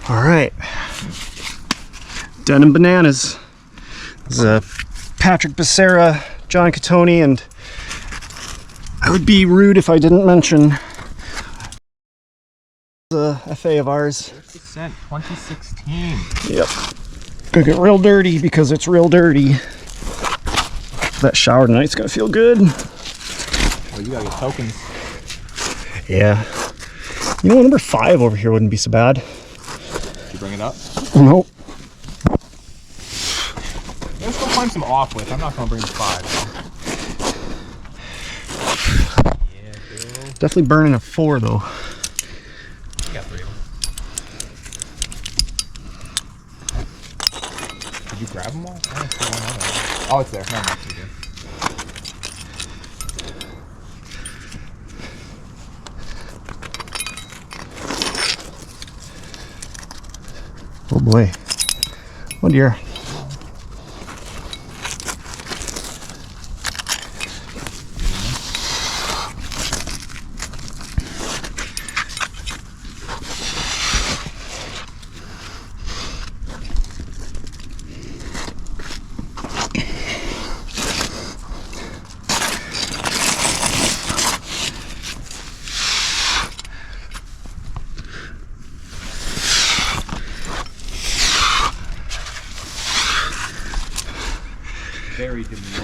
All right, Denim bananas. This is Patrick Becerra, John Catoni, and I would be rude if I didn't mention the FA of ours. Ascent 2016. Yep. Gonna get real dirty because it's real dirty. That shower tonight's gonna feel good. Oh, you gotta get tokens. Yeah. You know, number 5 over here wouldn't be so bad. Did you bring it up? Nope. Let's go find some off with. I'm not gonna bring the 5. Yeah, Bill. Definitely burning a 4 though. You got 3 of them. Did you grab them all? I don't see one other. Oh, it's there. No, not too good. Oh boy. Oh dear. Very demure.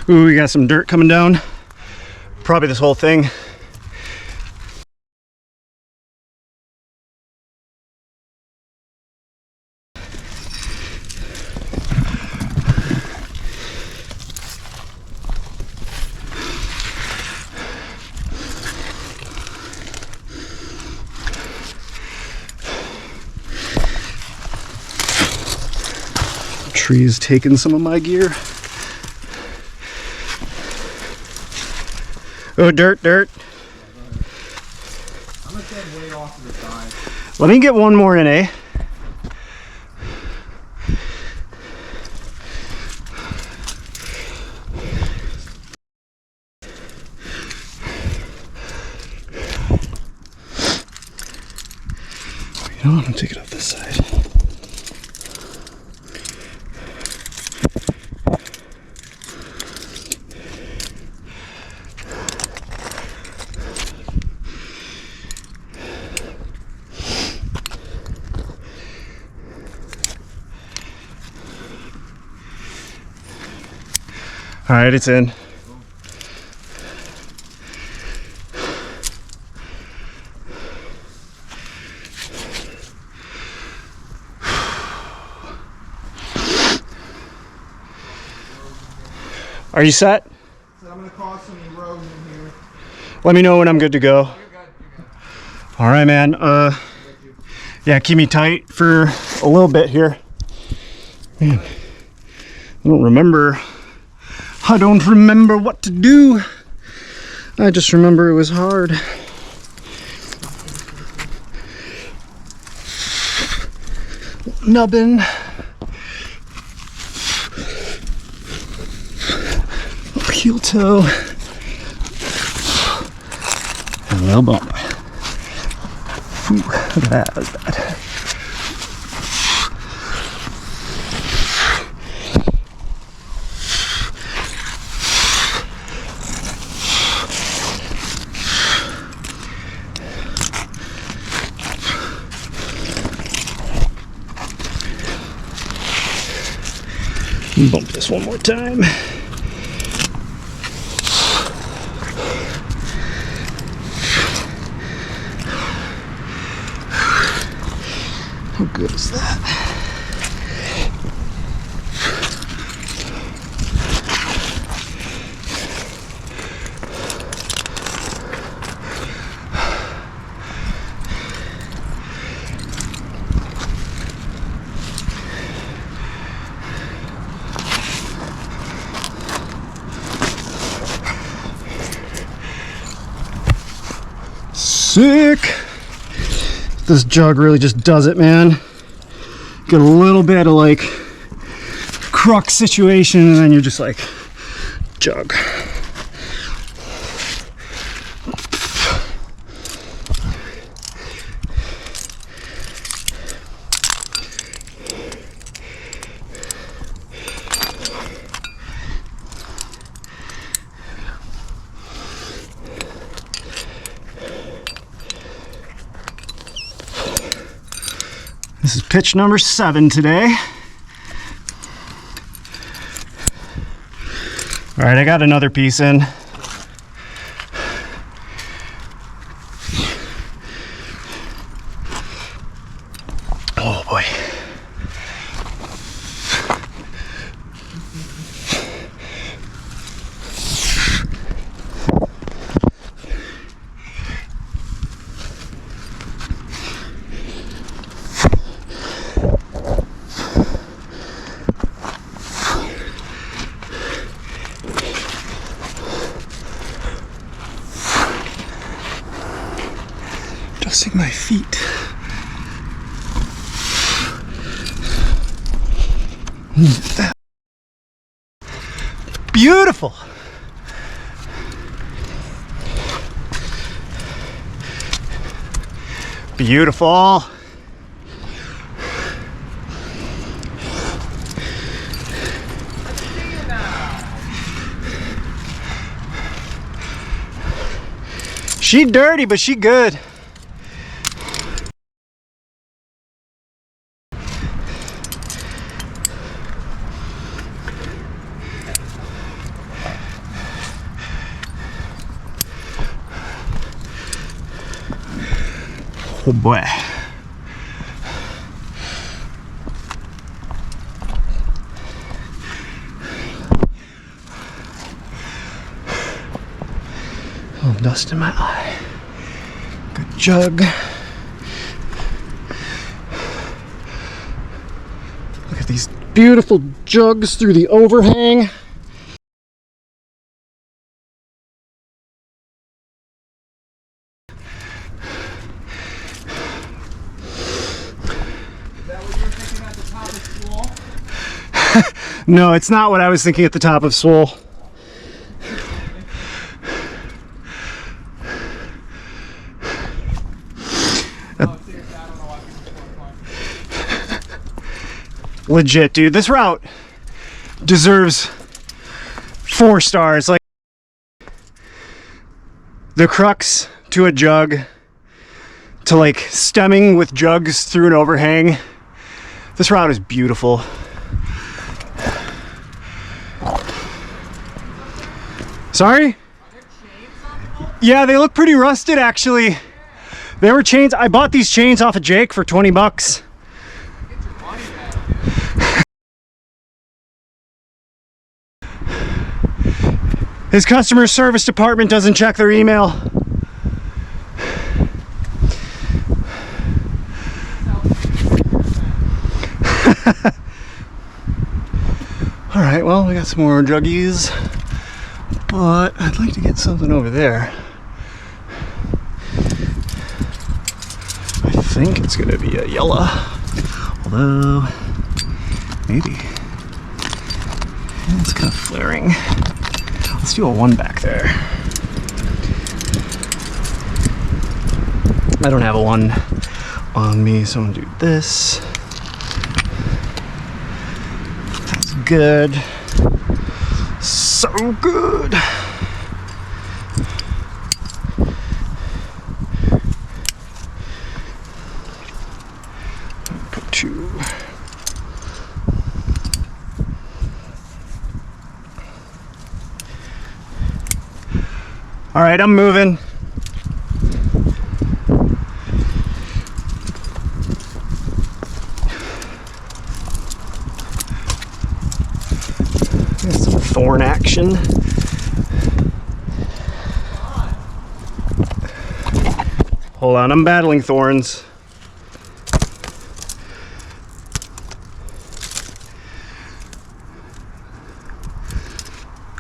Ooh, we got some dirt coming down. Probably this whole thing. Trees taking some of my gear. Oh, dirt, dirt. I'm gonna stand way off to the side. Let me get one more in, eh? You know what? I'm taking it off this side. All right, it's in. Are you set? So I'm gonna cause some erosion here. Let me know when I'm good to go. You're good. You're good. All right, man. Yeah, keep me tight for a little bit here. Man, I don't remember what to do. I just remember it was hard. Nubbin. Heel toe. And a little bump. Ooh, look at that. That was bad. Bump this one more time. How good is that? Sick. This jug really just does it, man. get a little bit of like crux situation, and then you're just like jug. This is pitch number 7 today. All right, I got another piece in. Oh boy. Adjusting my feet. That. Beautiful. Beautiful. She dirty, but she good. Oh boy. A little dust in my eye. Good jug. Look at these beautiful jugs through the overhang. No, it's not what I was thinking at the top of Swole. Legit, dude. This route deserves 4 stars. Like the crux to a jug to like stemming with jugs through an overhang. This route is beautiful. Sorry? Yeah, they look pretty rusted actually. They were chains. I bought these chains off of Jake for 20 bucks. His customer service department doesn't check their email. All right, well, we got some more juggies, but I'd like to get something over there. I think it's gonna be a yellow, although maybe it's kind of flaring. Let's do a 1 back there. I don't have a 1 on me, so I'm gonna do this. That's good. So good. Put 2. All right, I'm moving. There's some thorn action. Hold on, I'm battling thorns.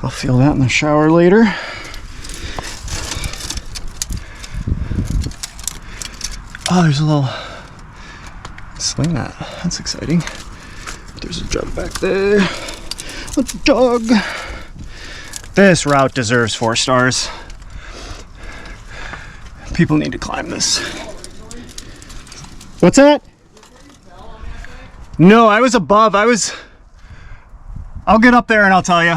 I'll feel that in the shower later. Oh, there's a little sling that. That's exciting. There's a jug back there. A jug. This route deserves 4 stars. People need to climb this. What's that? No, I was above. I'll get up there and I'll tell you.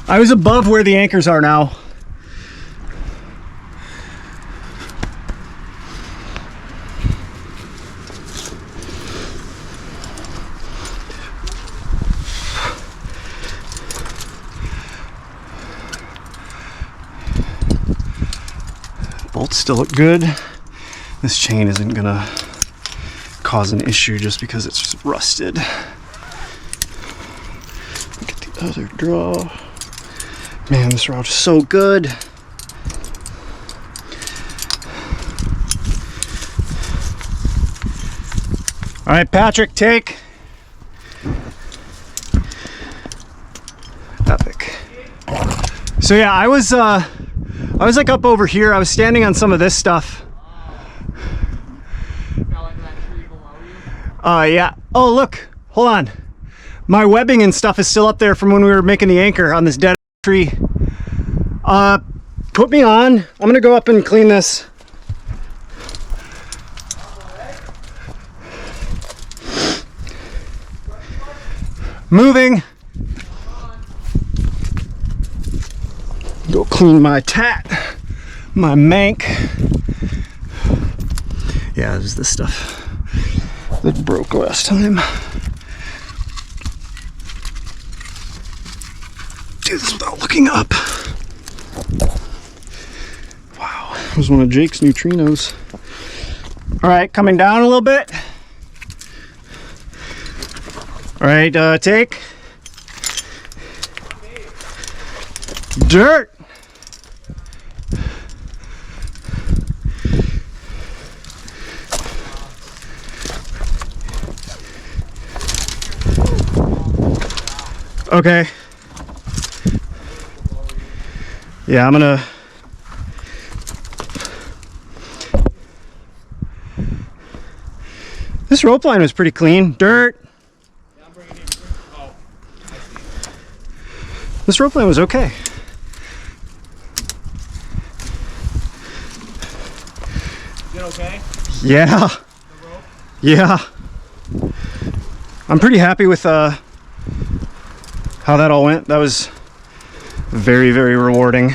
I was above where the anchors are now. Bolts still look good. This chain isn't gonna cause an issue just because it's rusted. Look at the other draw. Man, this route is so good. All right, Patrick, take. Epic. So yeah, I was like up over here. I was standing on some of this stuff. Yeah. Oh, look. Hold on. My webbing and stuff is still up there from when we were making the anchor on this dead tree. Put me on. I'm gonna go up and clean this. Moving. Go clean my tat, my mank. Yeah, there's this stuff that broke last time. Do this without looking up. Wow, that was one of Jake's neutrinos. All right, coming down a little bit. All right, take. Dirt. Okay. Yeah, I'm gonna. This rope line was pretty clean. Dirt. Yeah, I'm bringing it. Oh, I see. This rope line was okay. Is it okay? Yeah. The rope? Yeah. I'm pretty happy with how that all went. That was very, very rewarding.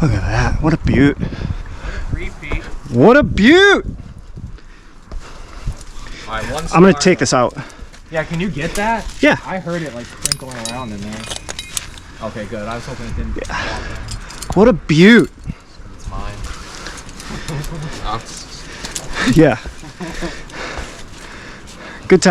Look at that. What a beaut. Repeat. What a beaut. All right, one I'm going to take this out. Yeah, can you get that? Yeah. I heard it like sprinkling around in there. Okay, good. I was hoping it didn't. Yeah. What a beaut. It's mine. Yeah.